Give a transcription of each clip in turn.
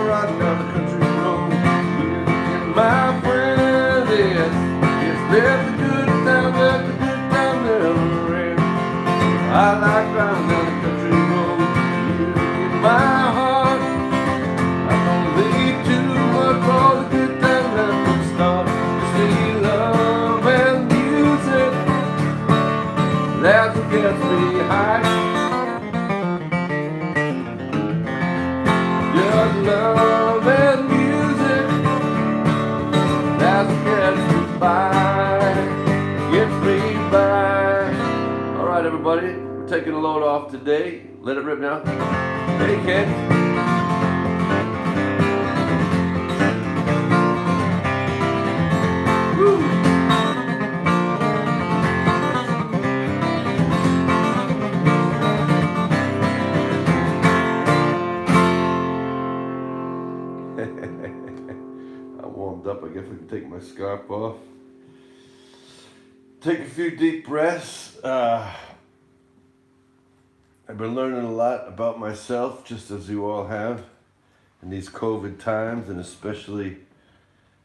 riding down the country road. And my friend, yes, let the good time never end. I like riding down the country road. Music in my heart. I don't leave too much for the good time that will start. See love and music, that's what gets me high. Just love and music, that's what gets me by. Gets me by. Alright everybody, we're taking a load off today. Let it rip now. Hey Ken. I'm warmed up. I guess we can take my scarf off. Take a few deep breaths. I've been learning a lot about myself, just as you all have, in these COVID times, and especially,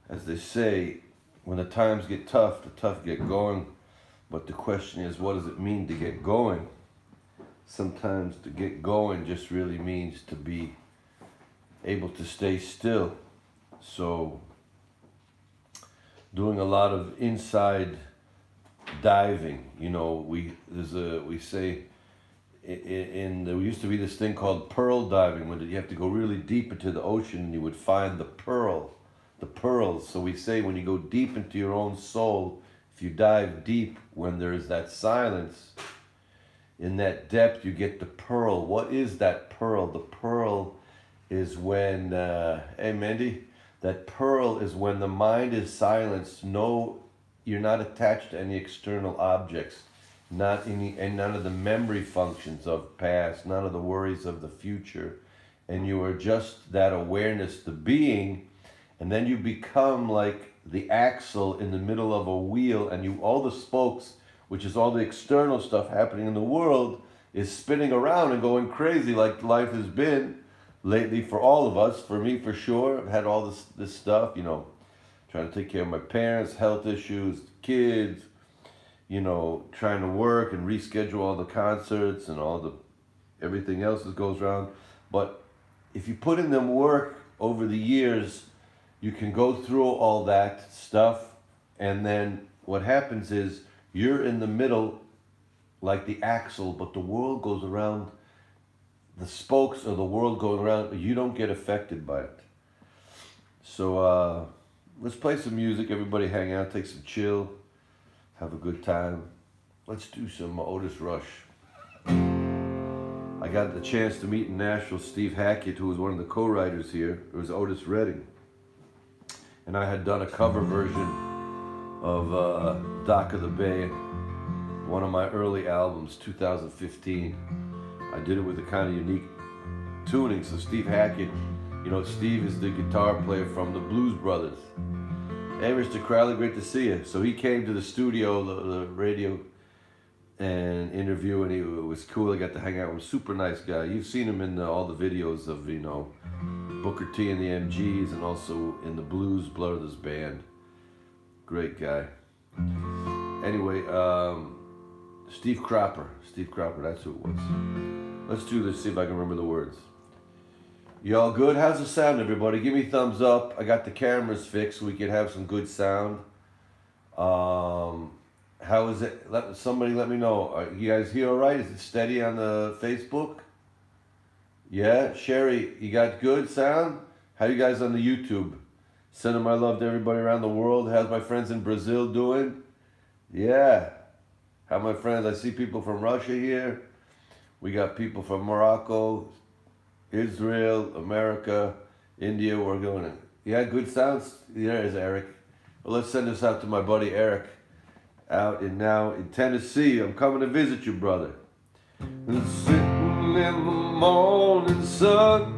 as they say, when the times get tough, the tough get going. But the question is, what does it mean to get going? Sometimes to get going just really means to be able to stay still. So doing a lot of inside diving, you know, we say there used to be this thing called pearl diving, when you have to go really deep into the ocean and you would find the pearls. So we say when you go deep into your own soul, if you dive deep, when there is that silence, in that depth you get the pearl. What is that pearl? The pearl is when, hey Mandy, that pearl is when the mind is silenced. No, you're not attached to any external objects, not any, and none of the memory functions of past, none of the worries of the future, and you are just that awareness, the being, and then you become like the axle in the middle of a wheel, and you, all the spokes, which is all the external stuff happening in the world, is spinning around and going crazy like life has been lately for all of us. For me, for sure, I've had all this stuff, you know, trying to take care of my parents, health issues, kids, you know, trying to work and reschedule all the concerts and all the everything else that goes around. But if you put in them work over the years, you can go through all that stuff, and then what happens is you're in the middle like the axle, but the world goes around, the spokes of the world going around, but you don't get affected by it. So let's play some music, everybody hang out, take some chill, have a good time. Let's do some Otis Rush. I got the chance to meet in Nashville Steve Hackett, who was one of the co-writers here. It was Otis Redding. And I had done a cover version of Dock of the Bay, one of my early albums, 2015. I did it with a kind of unique tuning. So Steve Hackett, you know, Steve is the guitar player from the Blues Brothers. Hey, Mr. Crowley, great to see you. So he came to the studio, the radio and interview, and it was cool. I got to hang out with him. Super nice guy. You've seen him in all the videos of, you know, Booker T and the MGs, and also in the Blues Brothers band. Great guy. Anyway, Steve Cropper, that's who it was. Let's do this, see if I can remember the words. Y'all good? How's the sound, everybody? Give me thumbs up. I got the cameras fixed so we can have some good sound. How is it? Somebody let me know. Are you guys here all right? Is it steady on the Facebook? Yeah, Sherry, you got good sound? How you guys on the YouTube? Sending my love to everybody around the world. How's my friends in Brazil doing? Yeah. How my friends? I see people from Russia here. We got people from Morocco, Israel, America, India. We're going. Yeah, good sounds. There's Eric. Well, let's send this out to my buddy Eric, out in Tennessee. I'm coming to visit you, brother. And sitting in the morning sun,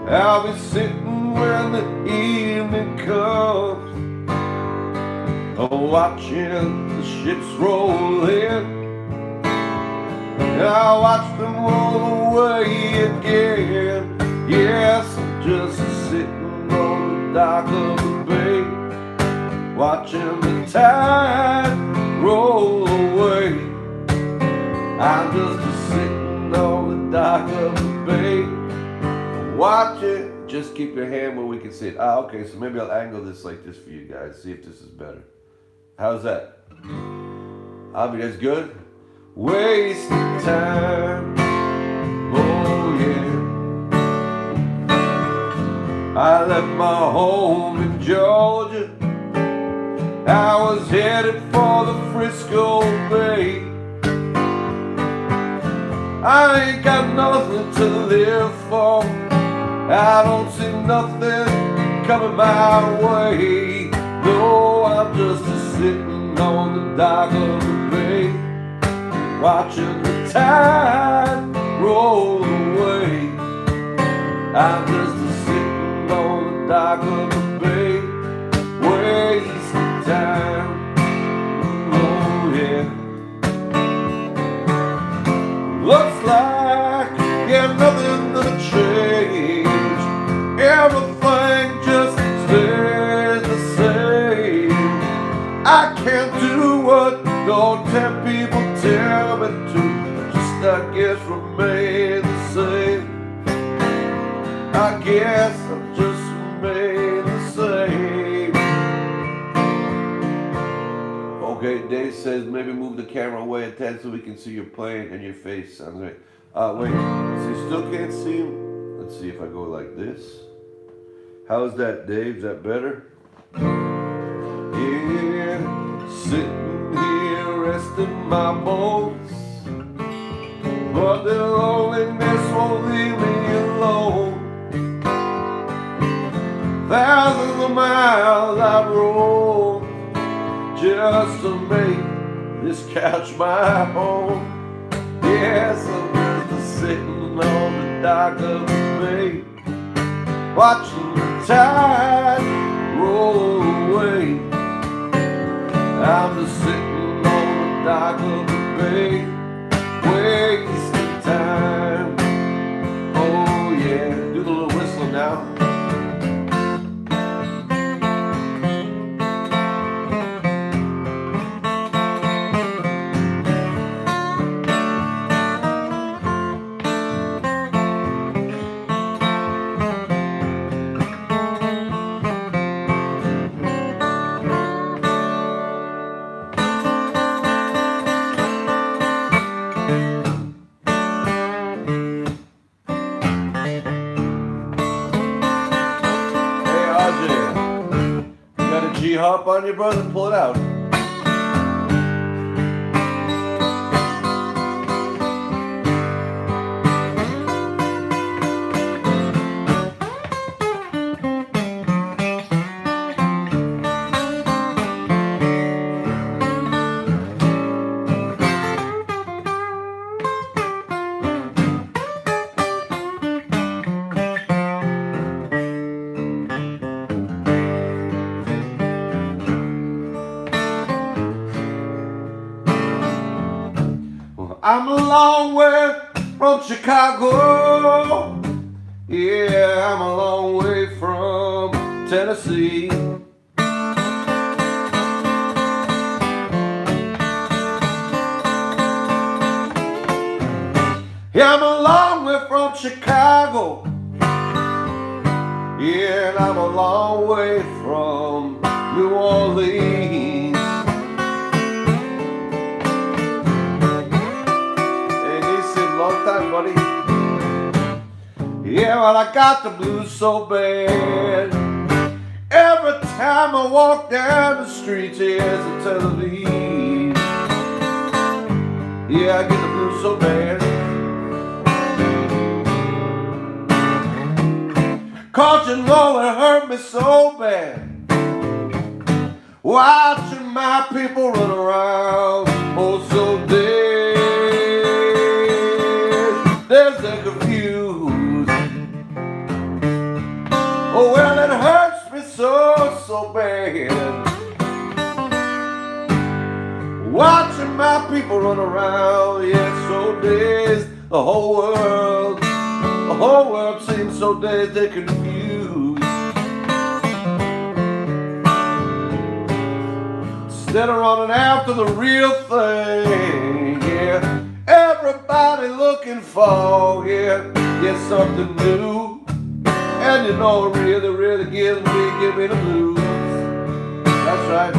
I'll be sitting when the evening comes, watching the ships roll in. I watch them roll away again. Yes, I'm just sitting on the dock of the bay, watching the tide roll away. I'm just sitting on the dock of the bay, watching. Just keep your hand where we can see it. Okay, so maybe I'll angle this like this for you guys. See if this is better. How's that? I mean, that's good. Wasting time. Oh, yeah. I left my home in Georgia. I was headed for the Frisco Bay. I ain't got nothing to live for. I don't see nothing coming my way. No, I'm just sitting on the dock of the bay, watching the tide roll away. I'm just sitting on the dock of the bay, wasting time. Oh yeah. Looks like yeah, nothing gonna change. Everything just stays the same. I can't do what no 10 people tell me to. Just I guess remain the same. I guess I'm just remain the same. Okay, Dave says maybe move the camera away a tad so we can see your plane and your face. Sounds great. Wait, so you still can't see him? Let's see if I go like this. How's that, Dave? Is that better? Yeah, sitting here resting my bones, but the loneliness won't leave me alone. Thousands of miles I've rolled just to make this couch my home. Yes, I'm just sitting on the dock of the bay, watching the tide roll away. I'm just sitting on the dock of the bay, wasting time. Oh yeah, do the little whistle now. G-hop on your brother, pull it out. I'm a long way from Chicago. Yeah, I'm a long way from Tennessee. Yeah, I'm a long way from Chicago. Yeah, and I'm a long way from New Orleans. Long time, buddy. Yeah, well, I got the blues so bad. Every time I walk down the street, here's a Tel Aviv. Yeah, I get the blues so bad. 'Cause you know it hurt me so bad, watching my people run around, oh so dead. They're confused. Oh well, it hurts me so bad, watching my people run around, yeah, so dazed, the whole world, The whole world seems so dazed and confused. Instead of running after the real thing, yeah. Everybody looking for, yeah, something new. And you know, really give me the blues. That's right.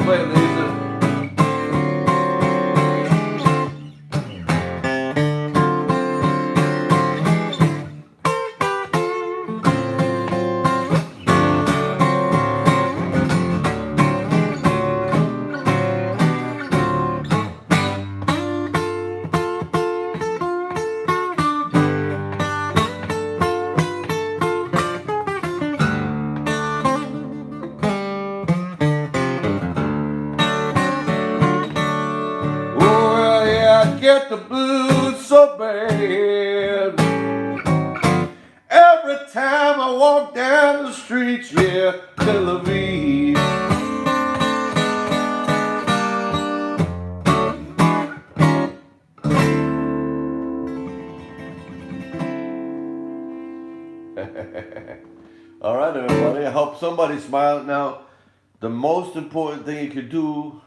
Play Lisa. Get the blues so bad. Every time I walk down the streets, yeah, Tel Aviv. All right, everybody. I hope somebody smiled. Now, the most important thing you could do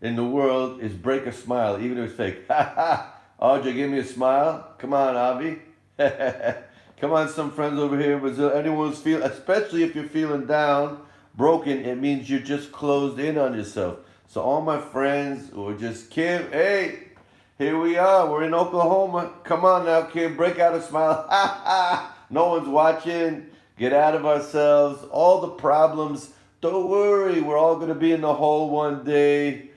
in the world is break a smile, even if it's fake. Ha ha! Audrey, give me a smile. Come on, Avi. Come on, some friends over here. Brazil. Anyone's feel, especially if you're feeling down, broken, it means you're just closed in on yourself. So all my friends who are just, Kim, hey, here we are. We're in Oklahoma. Come on now, Kim, break out a smile. Ha ha! No one's watching. Get out of ourselves. All the problems. Don't worry. We're all going to be in the hole one day.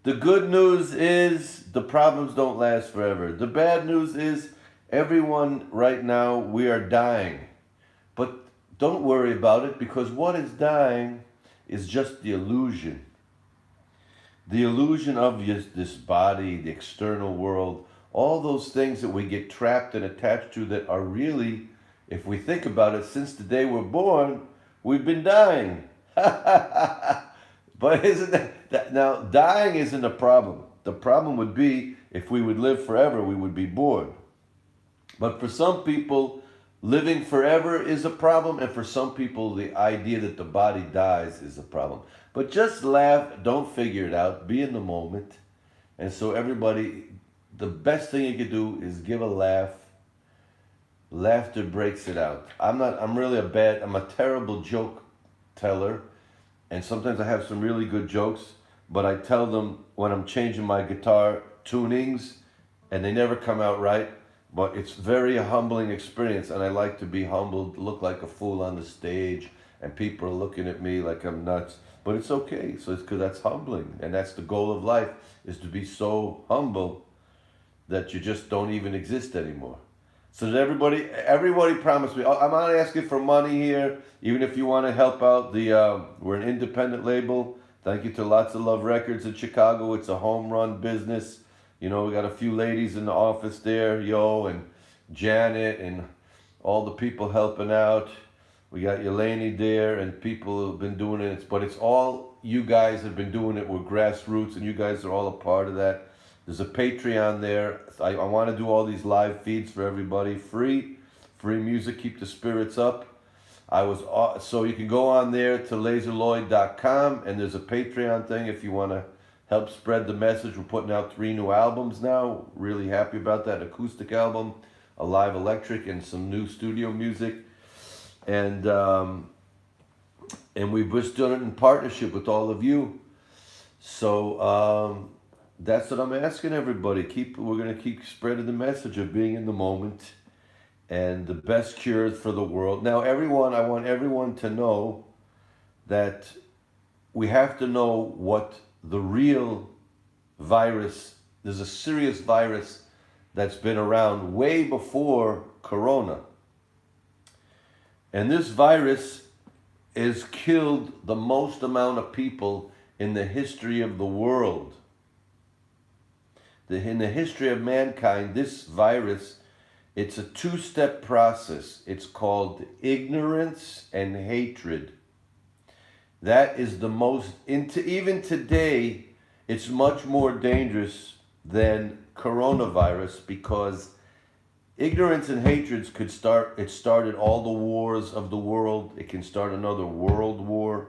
The good news is the problems don't last forever. The bad news is everyone right now, we are dying. But don't worry about it, because what is dying is just the illusion. The illusion of this body, the external world, all those things that we get trapped and attached to that are really, if we think about it, since the day we're born, we've been dying. But isn't that now, dying isn't a problem. The problem would be if we would live forever, we would be bored. But for some people, living forever is a problem, and for some people, the idea that the body dies is a problem. But just laugh, don't figure it out, be in the moment. And so everybody, the best thing you could do is give a laugh. Laughter breaks it out. I'm a terrible joke teller. And sometimes I have some really good jokes, but I tell them when I'm changing my guitar tunings, and they never come out right. But it's very humbling experience, and I like to be humbled, look like a fool on the stage, and people are looking at me like I'm nuts. But it's okay, so it's because that's humbling, and that's the goal of life, is to be so humble that you just don't even exist anymore. So that everybody promised me, I'm not asking for money here, even if you want to help out we're an independent label. Thank you to Lots of Love Records in Chicago. It's a home run business. You know, we got a few ladies in the office there, and Janet and all the people helping out. We got Yeleni there and people who've been doing it, but it's all you guys have been doing it. We're grassroots, and you guys are all a part of that. There's a Patreon there. I want to do all these live feeds for everybody. Free music, keep the spirits up. So you can go on there to laserloid.com, and there's a Patreon thing if you want to help spread the message. We're putting out 3 new albums now. Really happy about that. An acoustic album, a live electric, and some new studio music. And we've just done it in partnership with all of you. So that's what I'm asking everybody. We're going to keep spreading the message of being in the moment and the best cures for the world. Now, I want everyone to know that we have to know what the real virus, there's a serious virus that's been around way before Corona. And this virus has killed the most amount of people in the history of the world. In the history of mankind, this virus, it's a 2-step process. It's called ignorance and hatred. That is the most, even today, it's much more dangerous than coronavirus, because Ignorance and hatreds could start, it started all the wars of the world. It can start another world war.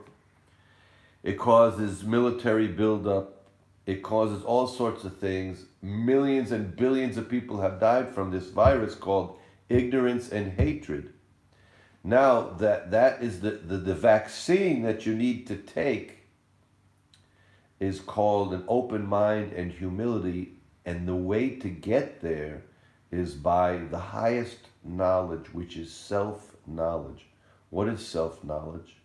It causes military buildup. It causes all sorts of things. Millions and billions of people have died from this virus called ignorance and hatred. Now that is the vaccine that you need to take is called an open mind and humility. And the way to get there is by the highest knowledge, which is self-knowledge. What is self-knowledge?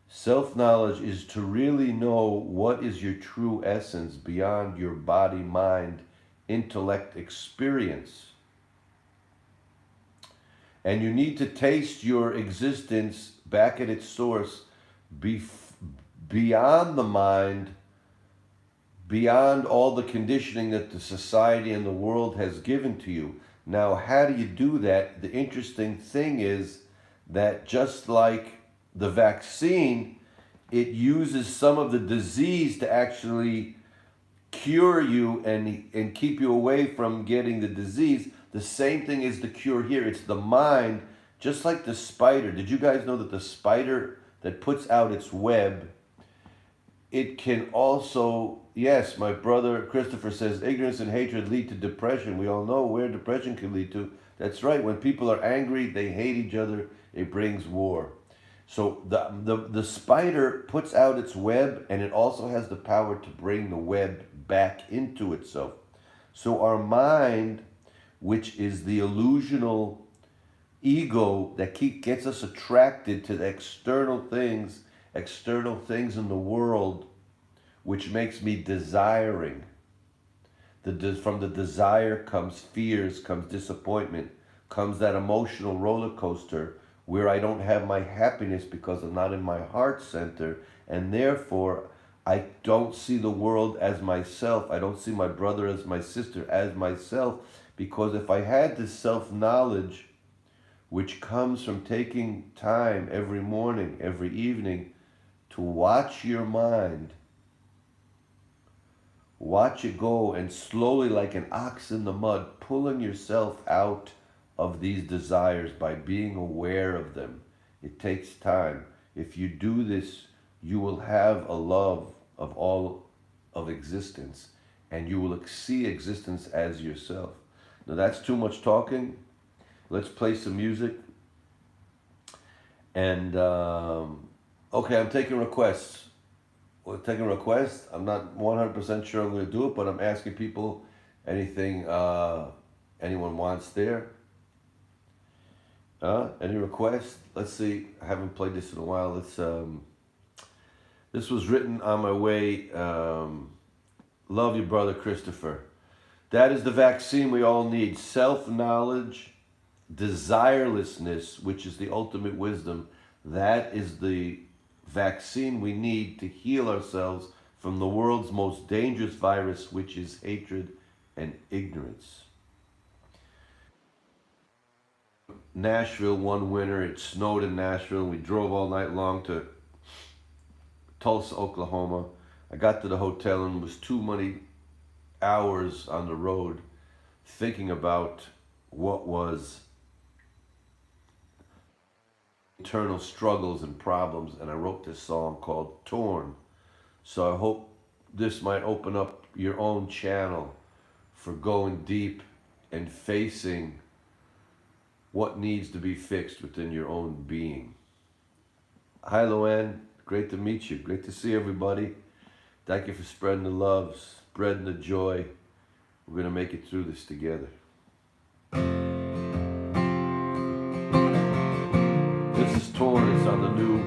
Self-knowledge is to really know what is your true essence beyond your body, mind, intellect, experience. And you need to taste your existence back at its source, beyond the mind, beyond all the conditioning that the society and the world has given to you. Now, how do you do that? The interesting thing is that just like the vaccine, it uses some of the disease to actually cure you and keep you away from getting the disease. The same thing is the cure here. It's the mind, just like the spider. Did you guys know that the spider that puts out its web, it can also, yes, my brother Christopher says, ignorance and hatred lead to depression. We all know where depression can lead to. That's right. When people are angry, they hate each other. It brings war. So the spider puts out its web, and it also has the power to bring the web back into itself. So our mind, which is the illusional ego that gets us attracted to the external things in the world, which makes me desiring. From the desire comes fears, comes disappointment, comes that emotional roller coaster where I don't have my happiness because I'm not in my heart center, and therefore I don't see the world as myself. I don't see my brother as my sister, as myself, because if I had this self-knowledge, which comes from taking time every morning, every evening, to watch your mind, watch it go, and slowly, like an ox in the mud, pulling yourself out of these desires by being aware of them. It takes time. If you do this, you will have a love of all of existence, and you will see existence as yourself. Now that's too much talking. Let's play some music. And okay, I'm taking requests. We're taking requests. I'm not 100% sure I'm going to do it, but I'm asking people anything anyone wants there. Any requests? Let's see. I haven't played this in a while. Let's. This was written on my way. Love you, brother Christopher. That is the vaccine we all need. Self-knowledge, desirelessness, which is the ultimate wisdom. That is the vaccine we need to heal ourselves from the world's most dangerous virus, which is hatred and ignorance. Nashville one winter, it snowed in Nashville. We drove all night long to Tulsa, Oklahoma. I got to the hotel and was too many hours on the road thinking about what was internal struggles and problems, and I wrote this song called Torn. So I hope this might open up your own channel for going deep and facing what needs to be fixed within your own being. Hi, Luann. Great to meet you. Great to see everybody. Thank you for spreading the love, spreading the joy. We're going to make it through this together. This is Torn. It's on the new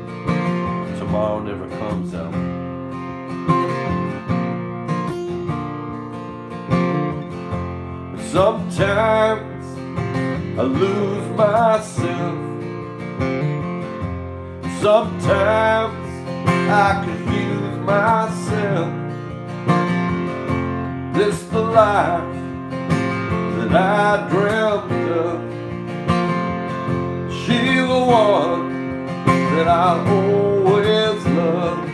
Tomorrow Never Comes album. Sometimes I lose myself. Sometimes I confuse myself. This the life that I dreamt of. She's the one that I'll always love.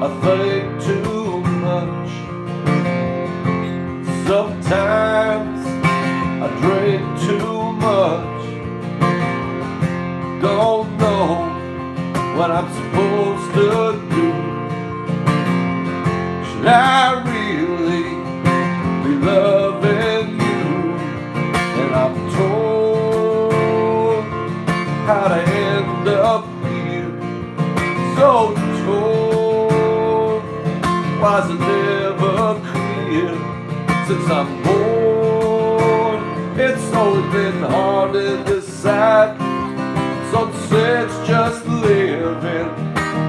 I think too much. Sometimes I drink too much. Don't know what I'm supposed to do. Should I really be loving you? And I'm told how to end up here. So told, why's it never clear? Since I'm born, it's always been hard to decide. Some say it's just living,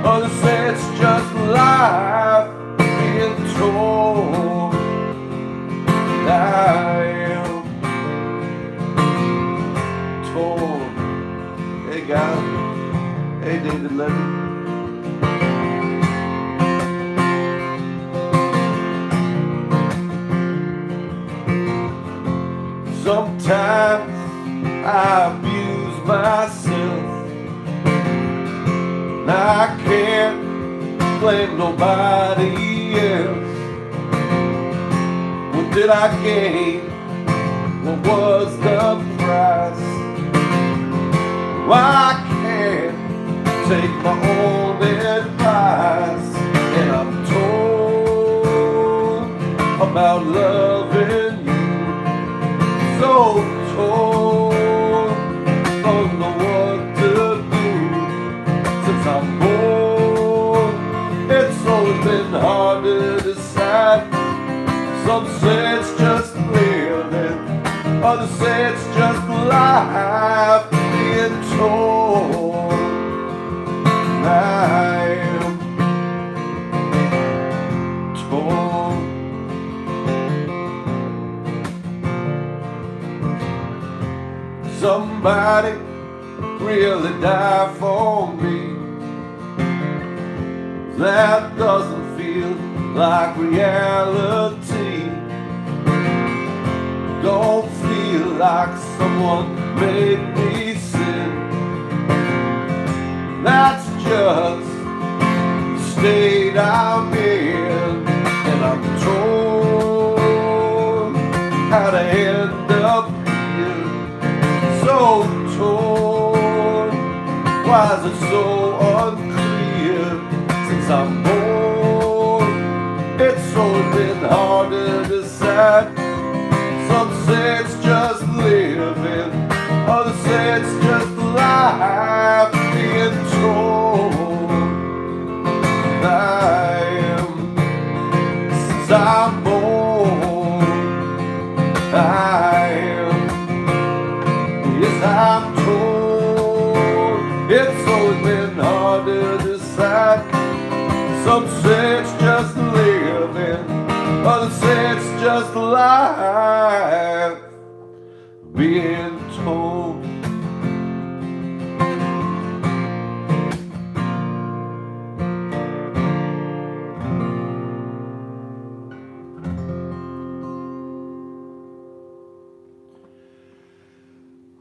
others say it's just life. Being torn, I am torn. Hey guys, hey David Levy. Sometimes I abuse myself. I can't blame nobody else. What did I gain? What was the price? Why can't take my own advice? And I'm told about loving you. So told, don't know what to do. Since I'm born, it's always been hard to decide. Some say it's just living, others say it's just life. Being torn, I am torn. Somebody really die for me. That doesn't feel like reality. Don't feel like someone made me sin. That's just the state I'm in. And I'm told how to end up here. So torn, why is it so unclear? Since I'm born, it's always been hard to decide. Some say it's just living, others say it's just life. Being torn, I am. Since I'm born, I am. Yes, I'm torn. It's always been hard to decide. Some say it's just living, others say it's just life. Being told.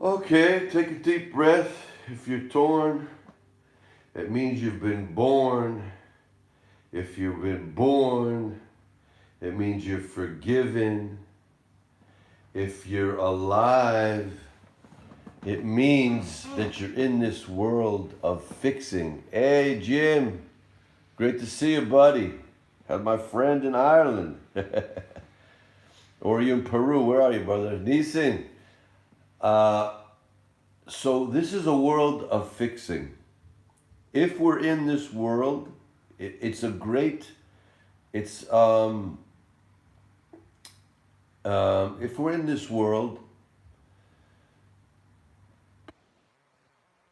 Okay, take a deep breath. If you're torn, it means you've been born. If you've been born, it means you're forgiven. If you're alive, it means that you're in this world of fixing. Hey, Jim, great to see you, buddy. How's my friend in Ireland? Or are you in Peru? Where are you, brother? Nissan. So this is a world of fixing. If we're in this world, it's a great, it's, if we're in this world,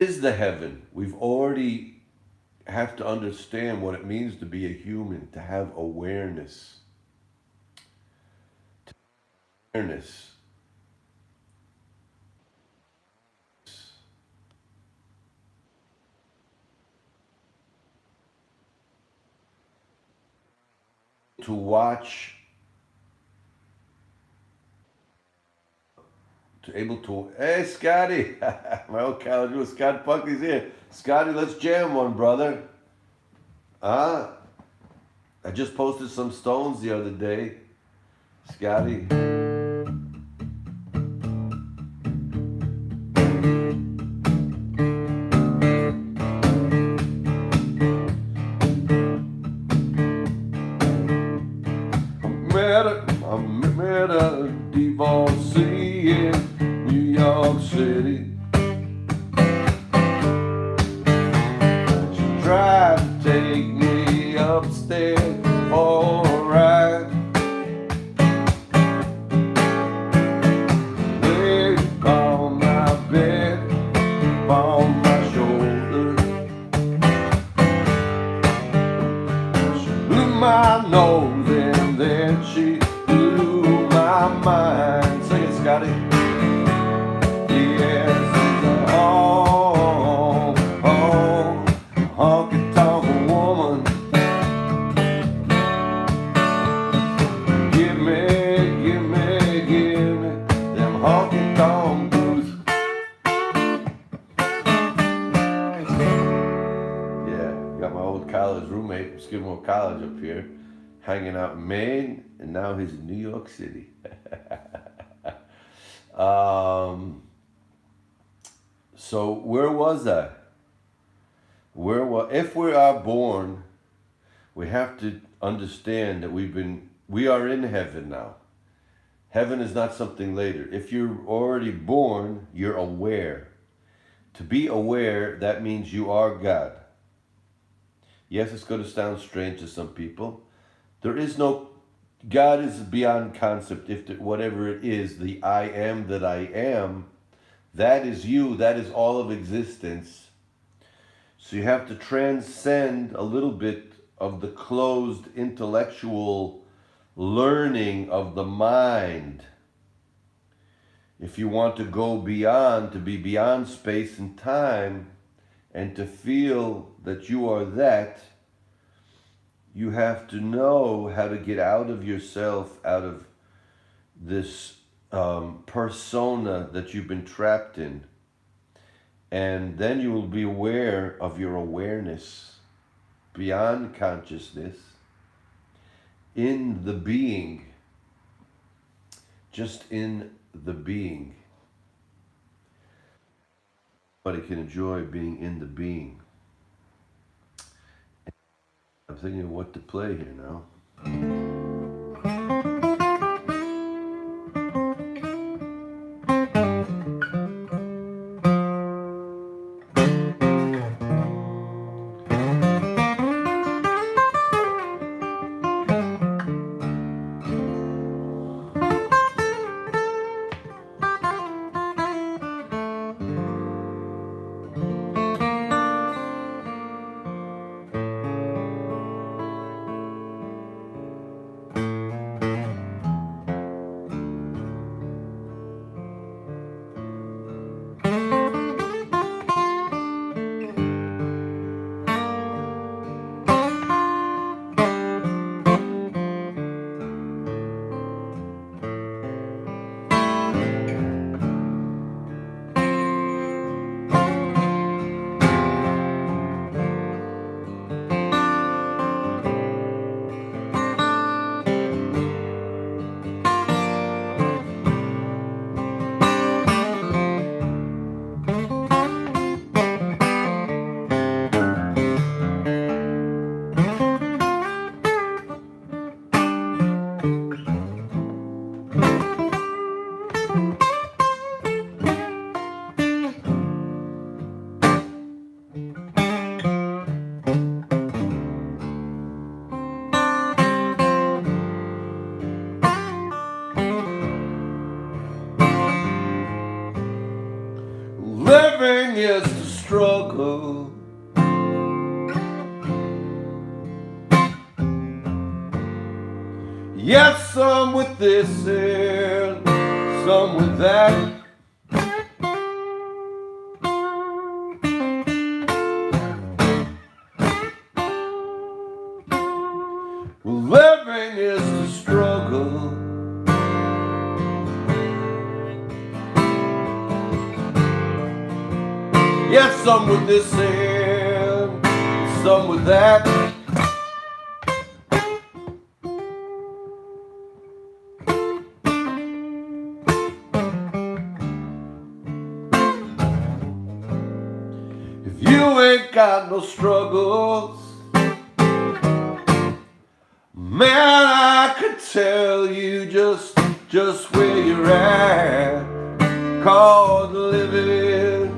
is the heaven. We've already have to understand what it means to be a human, to have awareness. Awareness. To watch, to able to, hey Scotty, my old college with Scott Buckley's here. Scotty, let's jam one, brother. I just posted some stones the other day, Scotty. I met a divorcee in New York City. She tried to take me upstairs for a ride. Laid upon my bed, upon my shoulder. She blew my nose and then she blew my mind. Sing it, Scotty. Yes, it's a honky-tonk woman. Give me them honky-tonk blues. Yeah, got my old college roommate from Skidmore College up here, hanging out in Maine, and now he's in New York City. So where was I? If we are born, we have to understand that we are in heaven now. Heaven is not something later. If you're already born, you're aware. To be aware, that means you are God. Yes, it's going to sound strange to some people. There is no, God is beyond concept. Whatever it is, the I am that I am, that is you, that is all of existence. So you have to transcend a little bit of the closed intellectual learning of the mind. If you want to go beyond, to be beyond space and time, and to feel that you are that, you have to know how to get out of yourself, out of this persona that you've been trapped in. And then you will be aware of your awareness beyond consciousness, in the being, just in the being. Everybody can enjoy being in the being. I'm thinking of what to play here now. Living is the struggle. Yes, some with this and some with that. Living is the struggle. Yes, some with this and some with that. ain't got no struggles. Man, I could tell you just where you're at. Cause living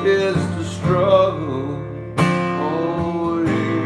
is the struggle. Oh yeah.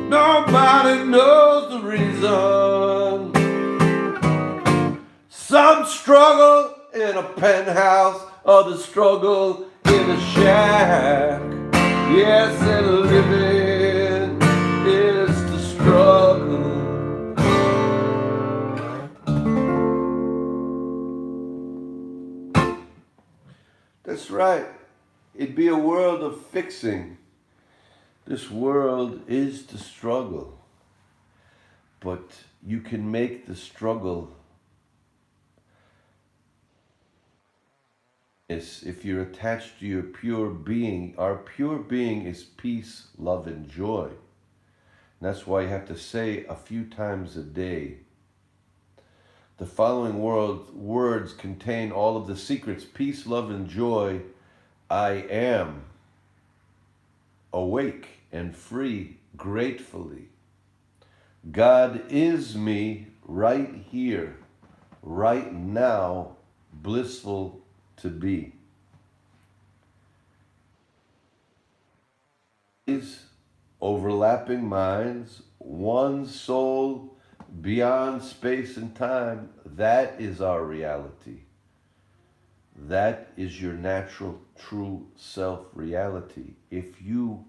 Nobody knows the reason. Some struggle in a penthouse, others struggle in a shack. Yes, and living is the struggle. That's right. It'd be a world of fixing. This world is the struggle. But you can make the struggle if you're attached to your pure being. Our pure being is peace, love, and joy. And that's why you have to say a few times a day. The following words contain all of the secrets. Peace, love, and joy. I am awake and free gratefully. God is me right here, right now, blissful to be. These overlapping minds, one soul beyond space and time, that is our reality. That is your natural, true self reality. If you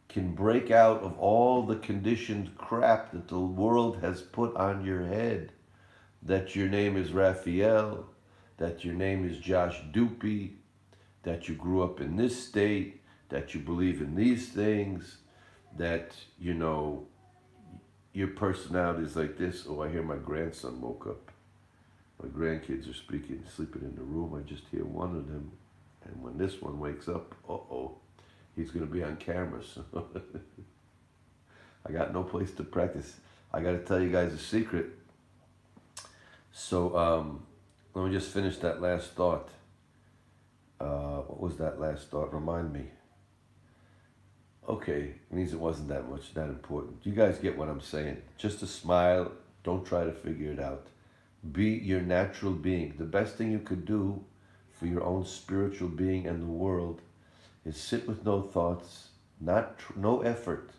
can break out of all the conditioned crap that the world has put on your head, that your name is Raphael, that your name is Josh Doopy, that you grew up in this state, that you believe in these things, that, you know, your personality is like this. Oh, I hear my grandson woke up. My grandkids are sleeping in the room. I just hear one of them. And when this one wakes up, uh-oh, he's going to be on camera. So I got no place to practice. I got to tell you guys a secret. So let me just finish that last thought. What was that last thought? Remind me. Okay, it means it wasn't that important. You guys get what I'm saying. Just a smile. Don't try to figure it out. Be your natural being. The best thing you could do for your own spiritual being and the world is sit with no thoughts, no effort.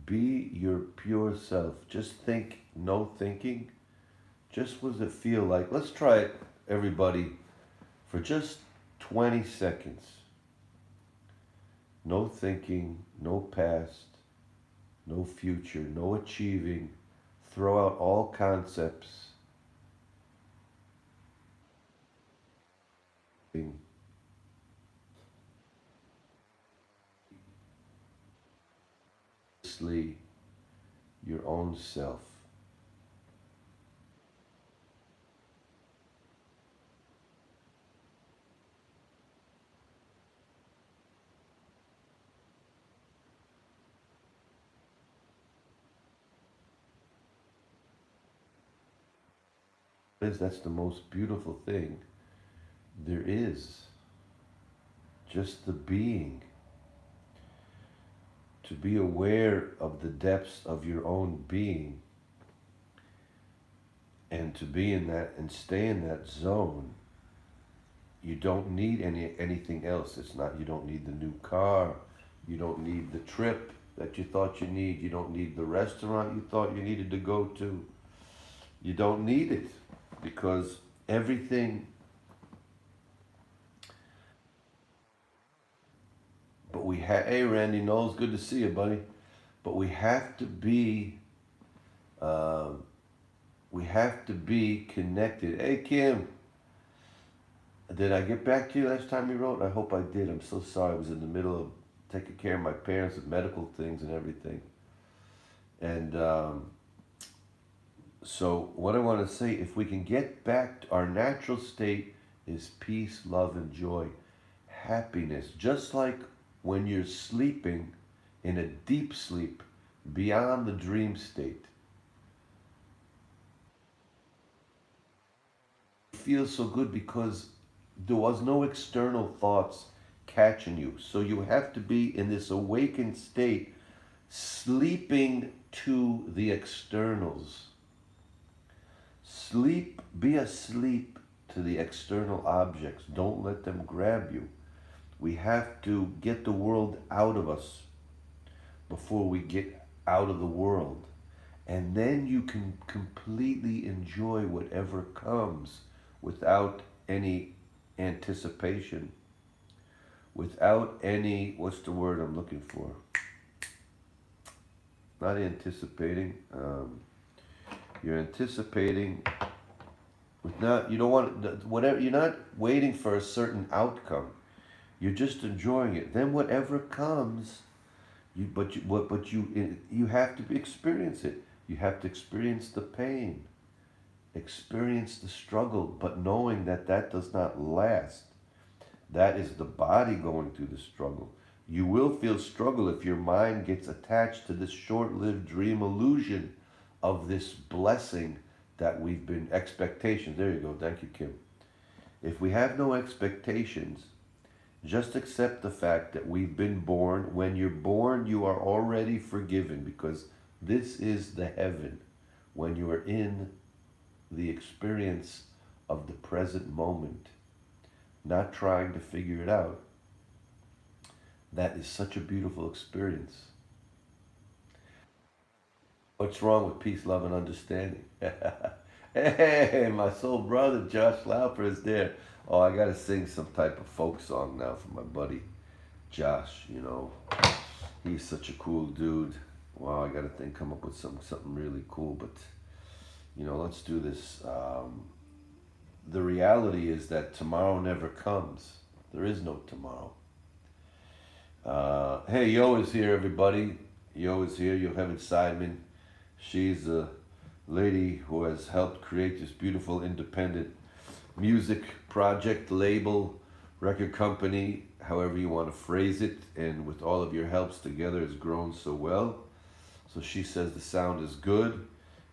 Be your pure self. Just think, no thinking. Just what does it feel like? Let's try it, everybody, for just 20 seconds. No thinking, no past, no future, no achieving. Throw out all concepts. Your own self. That's the most beautiful thing there is. Just the being. To be aware of the depths of your own being and to be in that and stay in that zone. You don't need anything else. It's not, you don't need the new car. You don't need the trip that you thought you need. You don't need the restaurant you thought you needed to go to. You don't need it because everything But hey Randy Knowles, good to see you, buddy. But uh, we have to be connected. Hey Kim, did I get back to you last time you wrote? I hope I did. I'm so sorry. I was in the middle of taking care of my parents with medical things and everything. And so what I want to say, if we can get back to our natural state, is peace, love, and joy, happiness. Just like when you're sleeping in a deep sleep beyond the dream state. It feels so good because there was no external thoughts catching you. So you have to be in this awakened state, sleeping to the externals. Sleep, be asleep to the external objects. Don't let them grab you. We have to get the world out of us before we get out of the world. And then you can completely enjoy whatever comes without any anticipation, without any, what's the word I'm looking for? Not anticipating. You're anticipating with not, you don't want, whatever, you're not waiting for a certain outcome. You're just enjoying it. Then whatever comes, you have to experience it. You have to experience the pain, experience the struggle, but knowing that that does not last. That is the body going through the struggle. You will feel struggle if your mind gets attached to this short-lived dream illusion of this blessing that we've been, expectations. There you go. Thank you, Kim. If we have no expectations, just accept the fact that we've been born. When you're born, you are already forgiven because this is the heaven. When you are in the experience of the present moment, not trying to figure it out, that is such a beautiful experience. What's wrong with peace, love, and understanding? Hey, my soul brother Josh Lauper is there. Oh, I gotta sing some type of folk song now for my buddy Josh. You know, he's such a cool dude. Wow, I gotta come up with something really cool. But you know, let's do this. The reality is that tomorrow never comes. There is no tomorrow. Hey, Yo is here, everybody. Yo is here. Yocheved Simon. She's a lady who has helped create this beautiful independent music project, label, record company, however you want to phrase it, and with all of your helps together has grown so well. So she says the sound is good,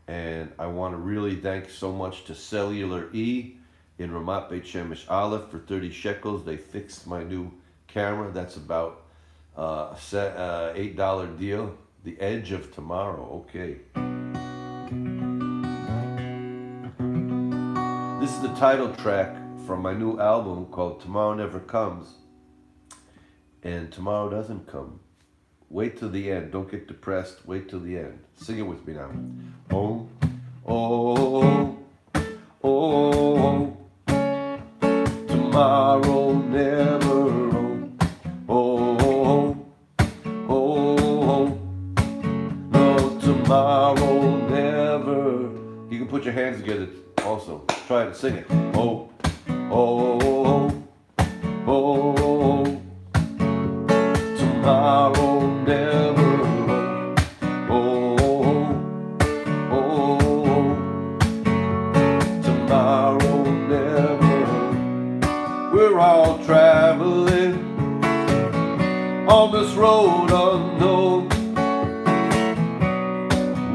and I want to really thank so much to Cellular E in Ramat Beit Shemesh Aleph for 30 shekels. They fixed my new camera. That's about $8 deal. The Edge of Tomorrow. Okay. This is the title track from my new album called Tomorrow Never Comes. And tomorrow doesn't come. Wait till the end. Don't get depressed. Wait till the end. Sing it with me now. Oh, oh, oh, tomorrow never. Oh, oh, no, tomorrow never. You can put your hands together also. Try to sing it. Oh, oh, oh, tomorrow never. Oh, oh, tomorrow never. We're all traveling on this road unknown.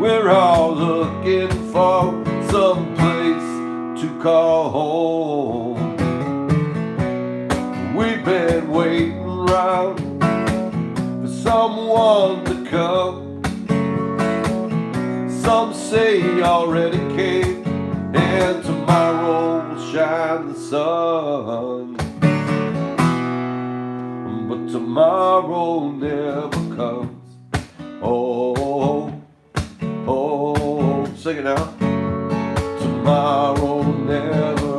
We're all looking for some place to call home. We've been waiting around for someone to come. Some say he already came, and tomorrow will shine the sun. But tomorrow never comes. Oh, oh, sing it now. Tomorrow never.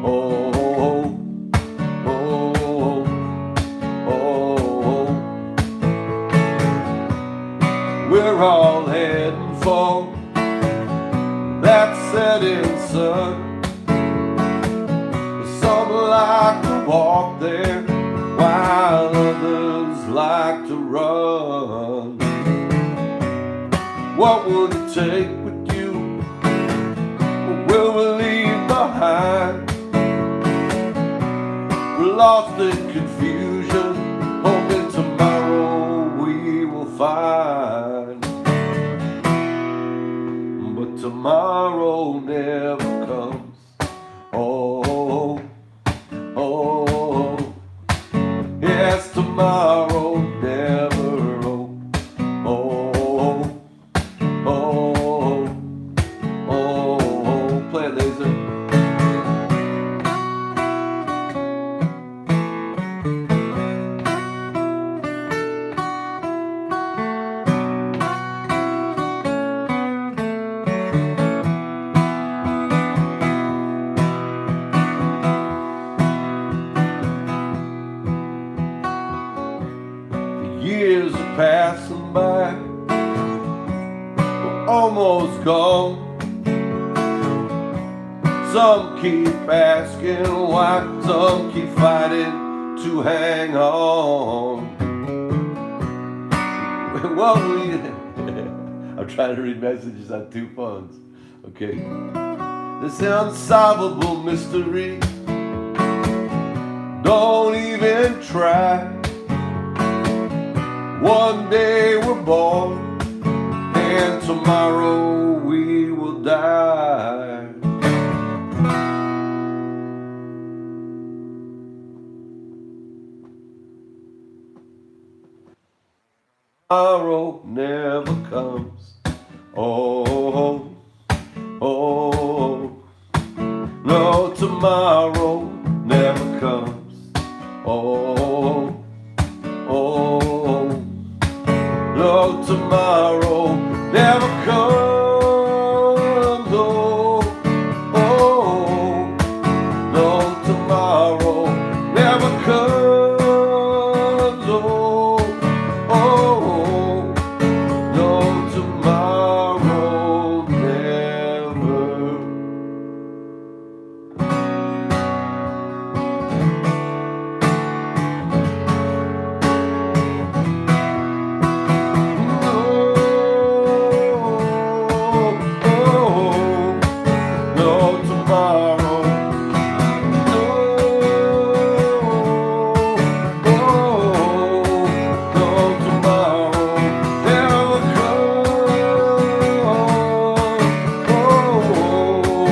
Oh, oh, oh, oh, for that setting sun. Some like to walk there, while others like to run. What would it take with you? What will we leave behind? We're lost in confusion, hoping tomorrow we will find. But tomorrow never comes. Oh, oh, yes, tomorrow never. Oh, oh, oh, play it, Laser. Years are passing by, we're almost gone. Some keep asking why, some keep fighting to hang on. What we I'm trying to read messages on two phones. Okay. This unsolvable mystery, don't even try. One day we're born, and tomorrow we will die. Tomorrow never comes. Oh, oh, no, tomorrow never comes. Oh, oh, no, tomorrow never comes. Oh, oh, no, tomorrow never comes. Oh, oh, no, tomorrow never.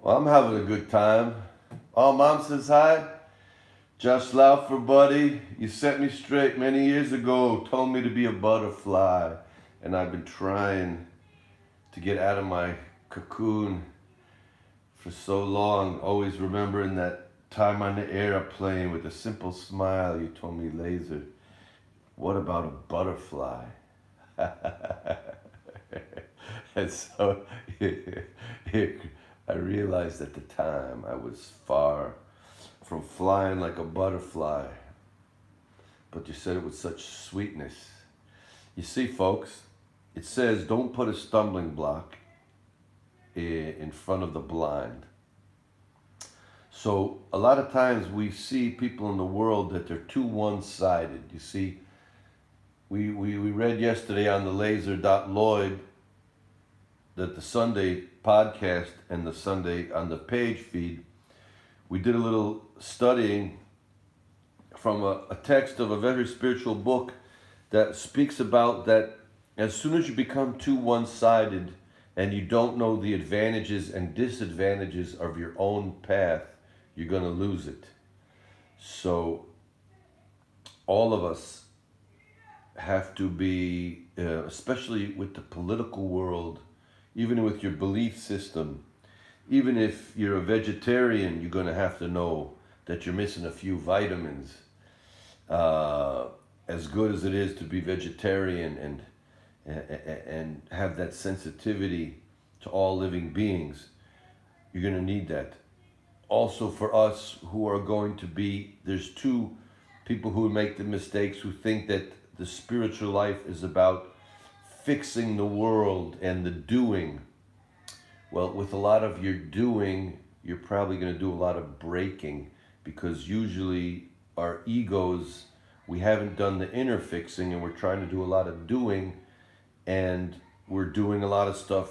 Well, I'm having a good time. Oh, Mom says hi. Josh Laufer, buddy, you set me straight many years ago, told me to be a butterfly, and I've been trying to get out of my cocoon for so long, always remembering that time on the airplane with a simple smile. You told me, Laser, what about a butterfly? And so I realized at the time I was far from flying like a butterfly, but you said it with such sweetness. You see, folks, it says don't put a stumbling block in front of the blind. So a lot of times we see people in the world that they're too one-sided. You see, we read yesterday on the Laser.Lloyd that the Sunday podcast and the Sunday on the page feed, we did a little studying from a text of a very spiritual book that speaks about that as soon as you become too one-sided, and you don't know the advantages and disadvantages of your own path, you're going to lose it. So all of us have to be, especially with the political world, even with your belief system, even if you're a vegetarian, you're going to have to know that you're missing a few vitamins. As good as it is to be vegetarian and have that sensitivity to all living beings, you're going to need that. Also for us who are going to be, there's two people who make the mistakes, who think that the spiritual life is about fixing the world and the doing. Well, with a lot of your doing, you're probably going to do a lot of breaking, because usually our egos, we haven't done the inner fixing and we're trying to do a lot of doing, and we're doing a lot of stuff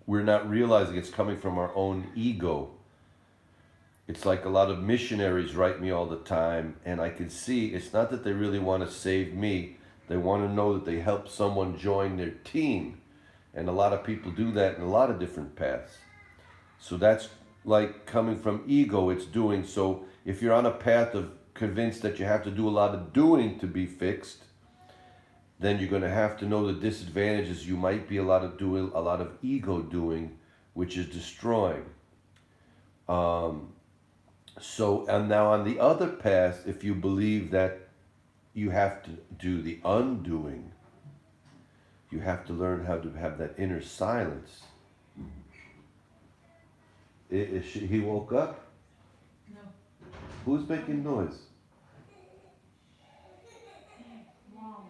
we're not realizing it's coming from our own ego. It's like a lot of missionaries write me all the time, and I can see it's not that they really want to save me. They want to know that they help someone join their team. And a lot of people do that in a lot of different paths. So that's like coming from ego, it's doing. So if you're on a path of convinced that you have to do a lot of doing to be fixed, then you're going to have to know the disadvantages. You might be a lot of doing, a lot of ego doing, which is destroying. So, and now on the other path, if you believe that you have to do the undoing, you have to learn how to have that inner silence. He woke up? No. Who's making noise? Mom.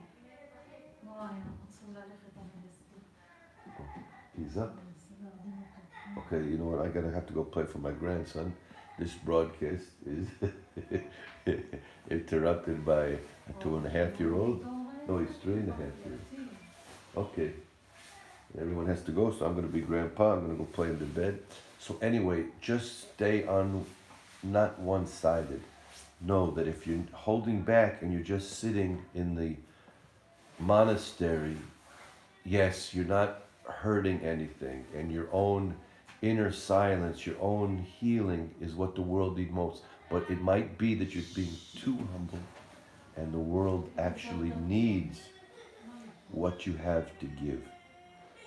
He's up. Okay, you know what? I gotta have to go play for my grandson. This broadcast is interrupted by a 2.5-year-old. No, he's 3.5 years. Okay. Everyone has to go, so I'm gonna be grandpa. I'm gonna go play in the bed. So anyway, just stay on, not one-sided. Know that if you're holding back and you're just sitting in the monastery, yes, you're not hurting anything, and your own inner silence, your own healing is what the world needs most. But it might be that you're being too humble, and the world actually needs what you have to give.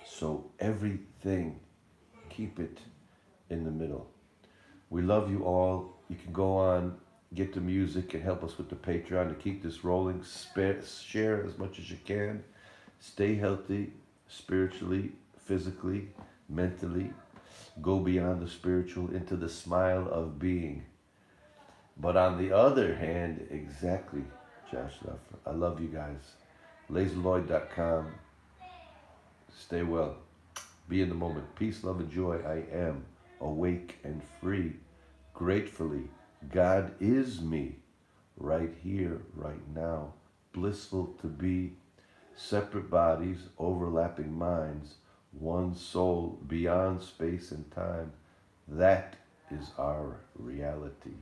So everything, keep it in the middle. We love you all. You can go on, get the music, and help us with the Patreon to keep this rolling. Share as much as you can. Stay healthy, spiritually, physically, mentally. Go beyond the spiritual into the smile of being. But on the other hand, exactly, Josh Leffer. I love you guys. LazyLloyd.com. Stay well. Be in the moment. Peace, love, and joy. I am awake and free. Gratefully, God is me. Right here, right now. Blissful to be. Separate bodies, overlapping minds. One soul beyond space and time. That is our reality.